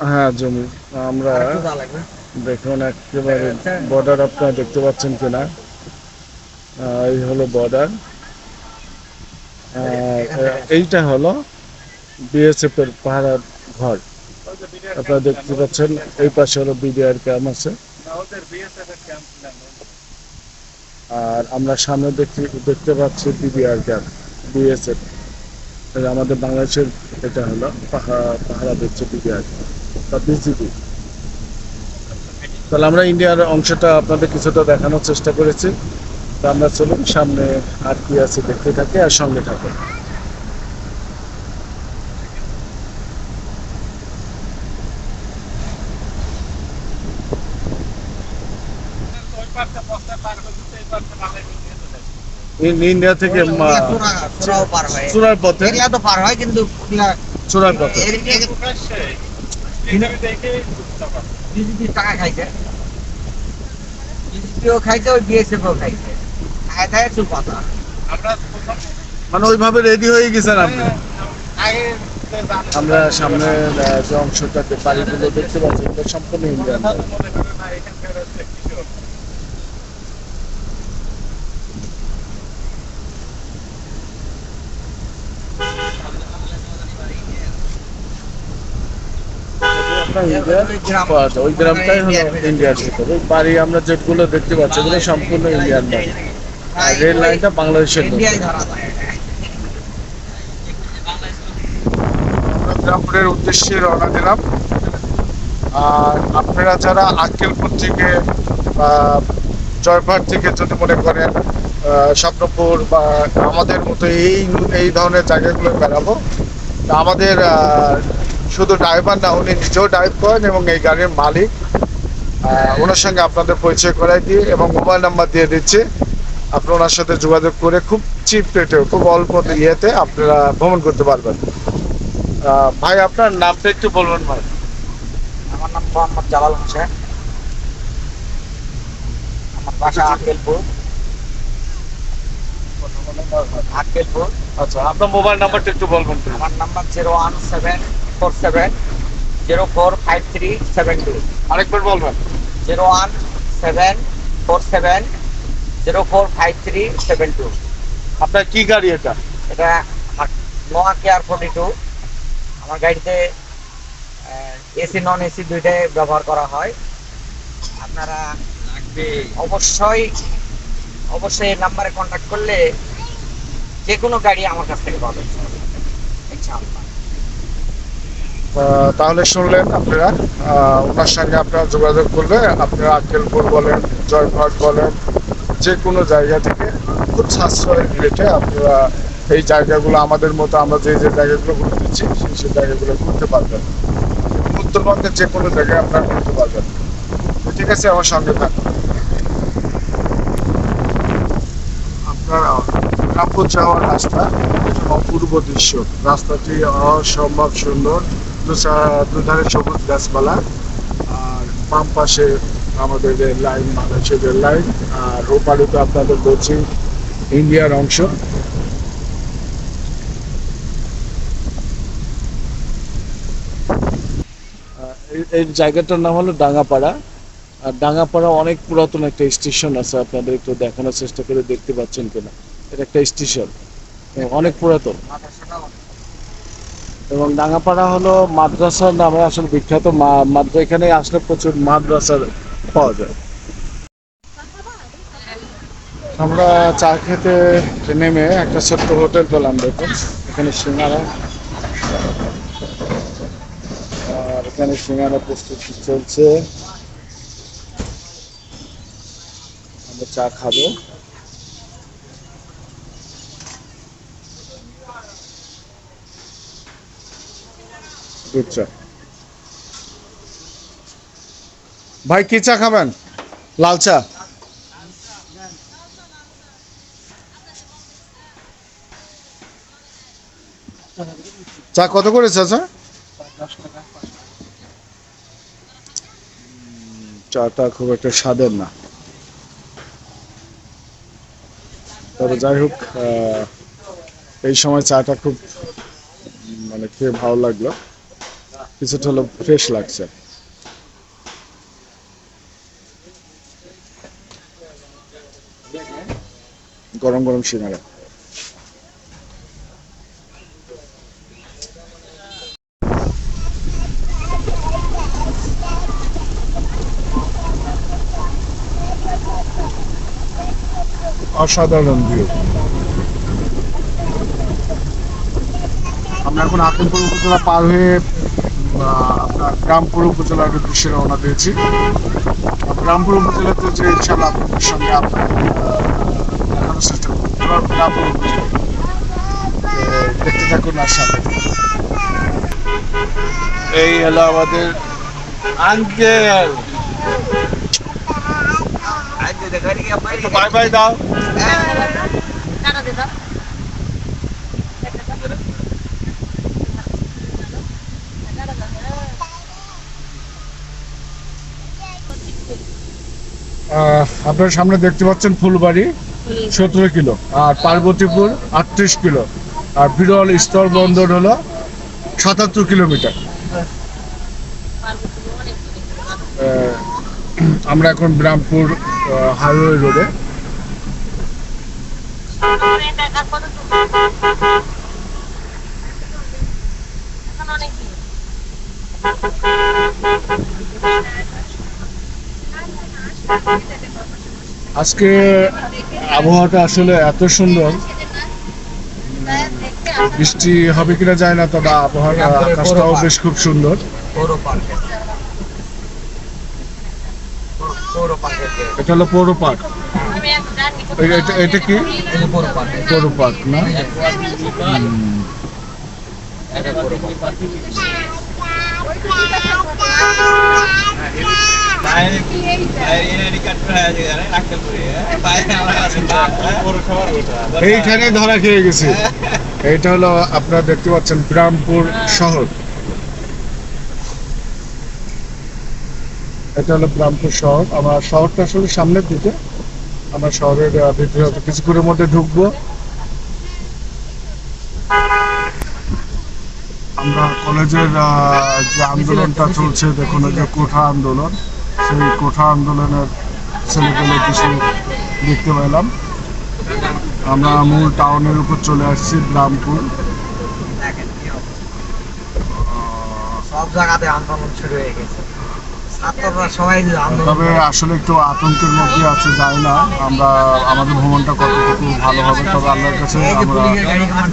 হ্যাঁ জমি। আমরা দেখুন একেবারে বর্ডার আপনারা দেখতে পাচ্ছেন কিনা। এই হলো বর্ডার। এইটা হলো বিএসএফ এর পাহারার ঘর। আপনারা দেখতে পাচ্ছেন এই পাশে হলো বিডিআর ক্যাম্প আছে। আর আমরা সামনে দেখতে পাচ্ছি বিডিআর ক্যাম্প, বিএসএফ। আমাদের বাংলাদেশের এটা হলো পাহারা দিচ্ছে বিডিআর বা বিজিবি। তাহলে আমরা ইন্ডিয়ার অংশটা আপনাদের কিছুটা দেখানোর চেষ্টা করেছি। তা আমরা চলুন সামনে আর কি আছে দেখতে থাকি আর সঙ্গে থাকুন। ইন্ডিয়া থেকে চূড়ার পথে কিন্তু চূড়ার পথে টাকা খাইছে, বিজেপিও খাইছে, ওই বিএসএফও খাইছে। খায় খায় চুপ কথা। মানে ওইভাবে রেডি হয়ে গেছেন আপনি। আমরা সামনে যে অংশটাতে বাড়িগুলো দেখতে পাচ্ছি এটা সম্পূর্ণ ইন্ডিয়ান। ওই গ্রামটাই হলো ইন্ডিয়ার ভিতরে। ওই বাড়ি আমরা যেগুলো দেখতে পাচ্ছি এগুলো সম্পূর্ণ ইন্ডিয়ান বাড়ি। আর রেল লাইনটা বাংলাদেশের মধ্যে। আমরা রামপুরের উদ্দেশ্যে রওনা দিলাম। আর আপনারা যারা আক্কেলপুর থেকে বা জয়পুরহাট থেকে যদি মনে করেন স্বপ্নপুর বা আমাদের মতো এই এই ধরনের জায়গাগুলো বেড়াবো, তা আমাদের শুধু ড্রাইভার না, উনি নিজেও ড্রাইভ করেন এবং এই গাড়ির মালিক। ওনার সঙ্গে আপনাদের পরিচয় করাই দিয়ে এবং মোবাইল নাম্বার দিয়ে দিচ্ছি। আপনি ওনার সাথে যোগাযোগ করে খুব চিপ রেটে, খুব অল্প ইয়েতে আপনারা ভ্রমণ করতে পারবেন। ভাই আপনার নামটা একটু বলবেন ভাই। আমার নাম মোহাম্মদ জালাল হোসেন, আমার বাসা আক্কেলপুর। আক্কেলপুর। আচ্ছা, আপনার মোবাইল নাম্বারটা একটু বলবেন। আমার নাম্বার 01747045372। আরেকবার বলবেন। 01747045372। আপনার কি গাড়ি এটা? এটা আমার নোয়া কেয়ার 42। আমার গাড়িতে এসি নন এসি দুইটাই ব্যবহার করা হয়। আপনারা অবশ্যই অবশ্যই এই নাম্বারে কন্ট্যাক্ট করলে যে কোনো গাড়ি আমার কাছ থেকে পাবেন ইনশাআল্লাহ। তাহলে শুনলেন আপনারা, ওনার সঙ্গে আপনারা যোগাযোগ করলে আপনারা আক্কেলপুর বলেন, জয়পুরহাট বলেন, যে কোনো জায়গা থেকে খুব সাশ্রয় রেটে আপনারা এই জায়গাগুলো আমাদের মতো আমরা যে যে জায়গাগুলো ঘুরতে দিচ্ছি সেই জায়গাগুলো ঘুরতে পারবেন। উত্তরবঙ্গের যে কোনো জায়গায় আপনারা ঘুরতে পারবেন। ঠিক আছে, আমার সঙ্গে থাকুন। আপনারা রামপুর যাওয়ার রাস্তা, অপূর্ব দৃশ্য। রাস্তাটি অসম্ভব সুন্দর, দুধারে সবুজ গাছপালা। আর বাম পাশে আমাদের রেল লাইন, বাংলাদেশের রেল লাইন। আর ওপারে তো আপনাদের বলছি ইন্ডিয়ার অংশ। এই জায়গাটার নাম হলো ডাঙ্গাপাড়া। আর ডাঙ্গাপাড়া অনেক পুরাতন একটা স্টেশন আছে, আপনাদের একটু দেখানোর চেষ্টা করে দেখতে পাচ্ছেন কিনা। এটা একটা স্টেশন অনেক পুরাতন। এবং ডাঙ্গাপাড়া হলো মাদ্রাসার নামে আসলে বিখ্যাত। এখানে আসলে প্রচুর মাদ্রাসার পাওয়া যায়। আমরা চা খেতে নেমে একটা ছোট্ট হোটেল পেলাম, দেখুন এখানে সিঙ্গারা। আর এখানে সিঙ্গারা প্রস্তুতি চলছে, আমরা চা খাবো। দুধ চা। ভাই কি চা খাবেন? লাল চা। চা কত করে চাচা? চাটা খুব একটা স্বাদের না, তবে যাই হোক এই সময় চাটা খুব মানে খেয়ে ভালো লাগলো। কিছুটা হলো ফ্রেশ লাগছে। গরম গরম সিঙ্গারা। অসাধারণ ভিউ। আমরা এখন আতঙ্কপুর উপজেলা পার হয়ে আপনার গ্রামপুর উপজেলার উদ্দেশ্যে রওনা দিয়েছি। গ্রামপুর উপজেলাতে যে ইনশাল্লাহ আপনাদের সঙ্গে আপনার দেখানোর চেষ্টা করবো। এবার গ্রামপুর উপজেলা দেখতে থাকুন আর সাথে। এই হলো আমাদের আঙ্কেল। বাই বাই দাও। আপনার সামনে দেখতে পাচ্ছেন ফুলবাড়ি 17 কিলো, আর পার্বতীপুর 38 কিলো, আর বিরল স্থল বন্দর হলো 77 কিলোমিটার। আমরা এখন ব্রাহ্মপুর হাইওয়ে রোডে। আজকে আবহাওয়াটা আসলে এত সুন্দর, বৃষ্টি হবে কিনা যায় না, তবে আবহাওয়ার আকাশটাও বেশ খুব সুন্দর। এটা হলো পৌর পার্ক। এটা কি পৌর পার্ক না? এইখানে ধরা খেয়ে গেছে। এইটা হলো আপনারা দেখতে পাচ্ছেন ব্রাহ্মপুর শহর। এটা হলো ব্রাহ্মপুর শহর। আমার শহরটা আসলে সামনের দিকে। আমরা শহরের ভিতরে হয়তো কিছুক্ষণের মধ্যে ঢুকবো। আমরা কলেজের যে আন্দোলনটা চলছে, দেখুন যে কোঠা আন্দোলন, সেই কোঠা আন্দোলনের ছেলেপেলে কিছু দেখতে পেলাম। আমরা মূল টাউনের উপর চলে আসছি, ব্রাহ্মপুর। সব জায়গাতে আন্দোলন শুরু হয়ে গেছে, তবে আসলে একটু আতঙ্কের মধ্যে আছে, যাই না আমরা আমাদের ভ্রমণটা কতটুকু ভালো হবে। তবে আল্লাহর কাছে আমরা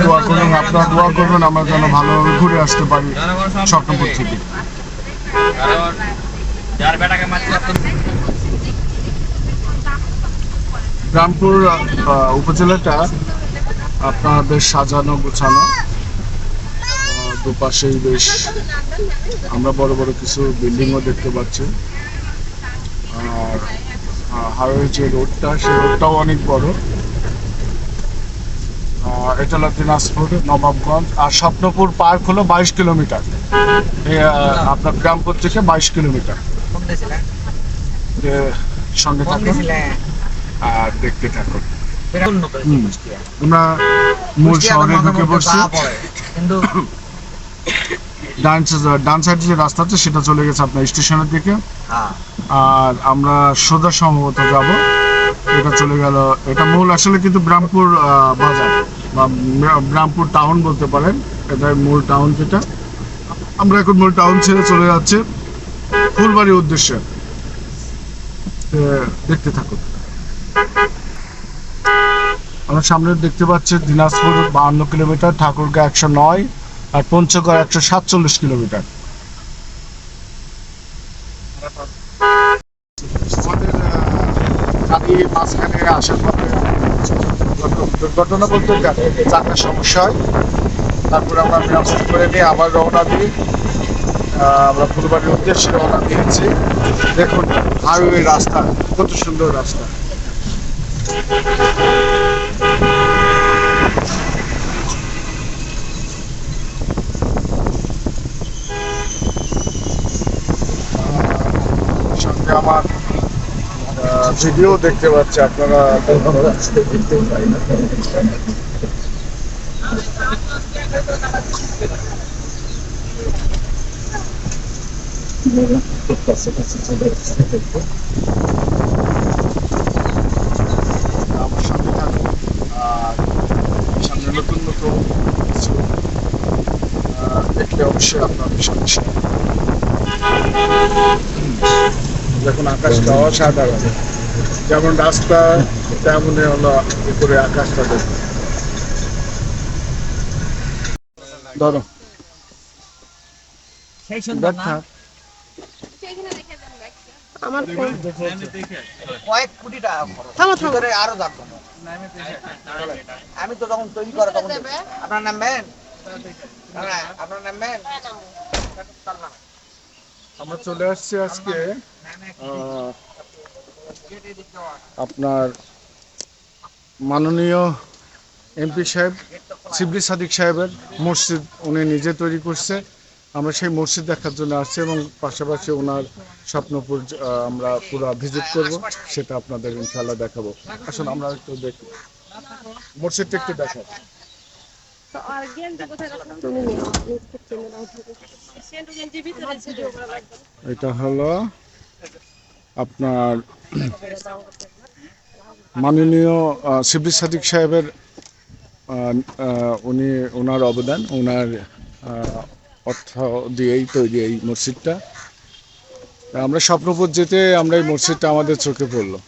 দোয়া করবেন, আপনারা দোয়া করবেন আমরা যেন ভালোভাবে ঘুরে আসতে পারি স্বপ্নপুর থেকে। গ্রামপুর উপজেলাটা আপনার বেশ সাজানো গোছানো, দুপাশেই বেশ আমরা বড় বড় কিছু বিল্ডিংও দেখতে পাচ্ছি। আর হাইওয়ে যে রোডটা, সেই রোডটাও অনেক বড়। এটা হলো দিনাজপুর নবাবগঞ্জ। আর স্বপ্নপুর পার্ক হলো 22 কিলোমিটার, আপনার গ্রামপুর থেকে 22 কিলোমিটার। সঙ্গে থাকুন আর দেখতে থাকুন। আমরা মূল শহরে ঢুকে পড়ছি। ডান সাইড যে রাস্তা আছে সেটা চলে গেছে আপনার স্টেশনের দিকে, আর আমরা সোজা সম্ভবত যাব। এটা চলে গেল, এটা মূল আসলে কিন্তু ব্রাহ্মপুর বাজার বা ব্রাহ্মপুর টাউন বলতে পারেন। এটা মূল টাউন যেটা। আমরা এখন মূল টাউন ছেড়ে চলে যাচ্ছে ফুলবাড়ির উদ্দেশ্যে। দেখতে থাকুন। আমরা সামনে দেখতে পাচ্ছি দিনাজপুর 52 কিলোমিটার, ঠাকুরগাঁ 109, আর পঞ্চগড় 147 কিলোমিটার। মাঝখানে আসার পরে দুর্ঘটনা বলতে চাকার সমস্যা হয়। তারপরে আমরা ট্রান্সফার করে নিয়ে আবার রওনা দিই। আমরা ফুলবাড়ির উদ্দেশ্যে রওনা দিয়েছি। দেখুন হাইওয়ে রাস্তা, কত সুন্দর রাস্তা। সঙ্গে আমার ভিডিও দেখতে পাচ্ছি আপনারা। আমার সামনে থাকুন আর সামনে নতুন নতুন কিছু দেখলে অবশ্যই আপনাদের সাথে share করব। দেখুন আকাশটা অসাধারণ, যেমন রাস্তা তেমনই হলো উপরে আকাশটা দেখুন। ধরো সেই সুন্দর না? দেখা আমার ফোন কয়েক কোটি টাকা খরচ। থামো, থামো। ভিতরে আরো যাবো। আমি তো যখন তৈরি করে তখন আপনার নামবেন? আপনার নামবেন? আমরা চলে আসছি আজকে আপনার মাননীয় এমপি সাহেব শিবলি সাদিক সাহেবের মসজিদ উনি নিজে তৈরি করছে। আমরা সেই মসজিদ দেখার জন্য আসছি এবং পাশাপাশি ওনার স্বপ্নপুর আমরা পুরো ভিজিট করব, সেটা আপনাদের ইনশাআল্লাহ দেখাবো। আসুন আমরা একটু দেখি মসজিদটা, একটু দেখাবো। তো আর গেঞ্জি কোথায় রাখলাম? তুমি নিও, আমি একটু টেনে দাও। সেন্টু গেঞ্জি ভিতরে ছিল। এটা হলো আপনার মাননীয় শিবলি সাদিক সাহেবের উনি ওনার অবদান, ওনার অর্থ দিয়েই তৈরি এই মসজিদটা। আমরা স্বপ্নপুর যেতে আমরা এই মসজিদটা আমাদের চোখে পড়লো।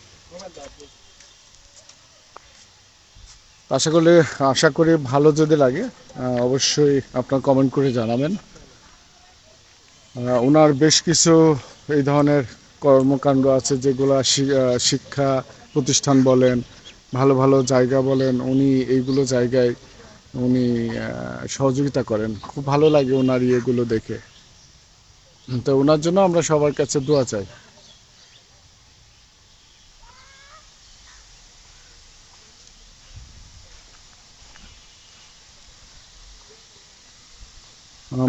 আশা করি ভালো যদি লাগে অবশ্যই আপনার কমেন্ট করে জানাবেন। ওনার বেশ কিছু এই ধরনের কর্মকাণ্ড আছে যেগুলো শিক্ষা প্রতিষ্ঠান বলেন, ভালো ভালো জায়গা বলেন, উনি এইগুলো জায়গায় উনি সহযোগিতা করেন। খুব ভালো লাগে ওনার ইয়েগুলো দেখে। তো ওনার জন্য আমরা সবার কাছে দোয়া চাই।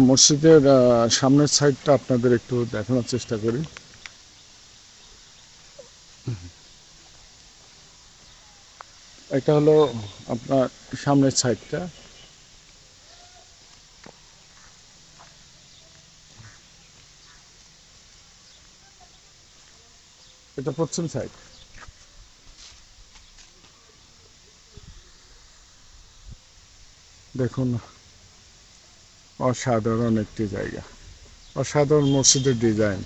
মসজিদের সামনের সাইডটা আপনাদের একটু দেখানোর চেষ্টা করি। এটা হলো আপনার সামনের সাইডটা। এটা পশ্চিম সাইড। দেখুন অসাধারণ একটি জায়গা, অসাধারণ মসজিদের ডিজাইন।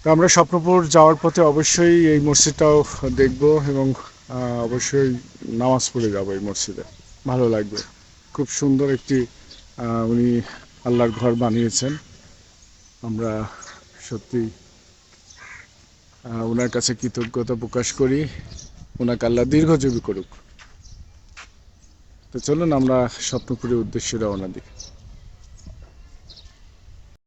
তো আমরা স্বপ্নপুর যাওয়ার পথে অবশ্যই এই মসজিদটাও দেখব এবং অবশ্যই নামাজ পড়ে যাব এই মসজিদে। ভালো লাগবে। খুব সুন্দর একটি উনি আল্লাহর ঘর বানিয়েছেন। আমরা সত্যি ওনার কাছে কৃতজ্ঞতা প্রকাশ করি। ওনাকে আল্লাহ দীর্ঘজীবী করুক। তো চলুন আমরা স্বপ্নপুরের উদ্দেশ্যে রওনা দিই।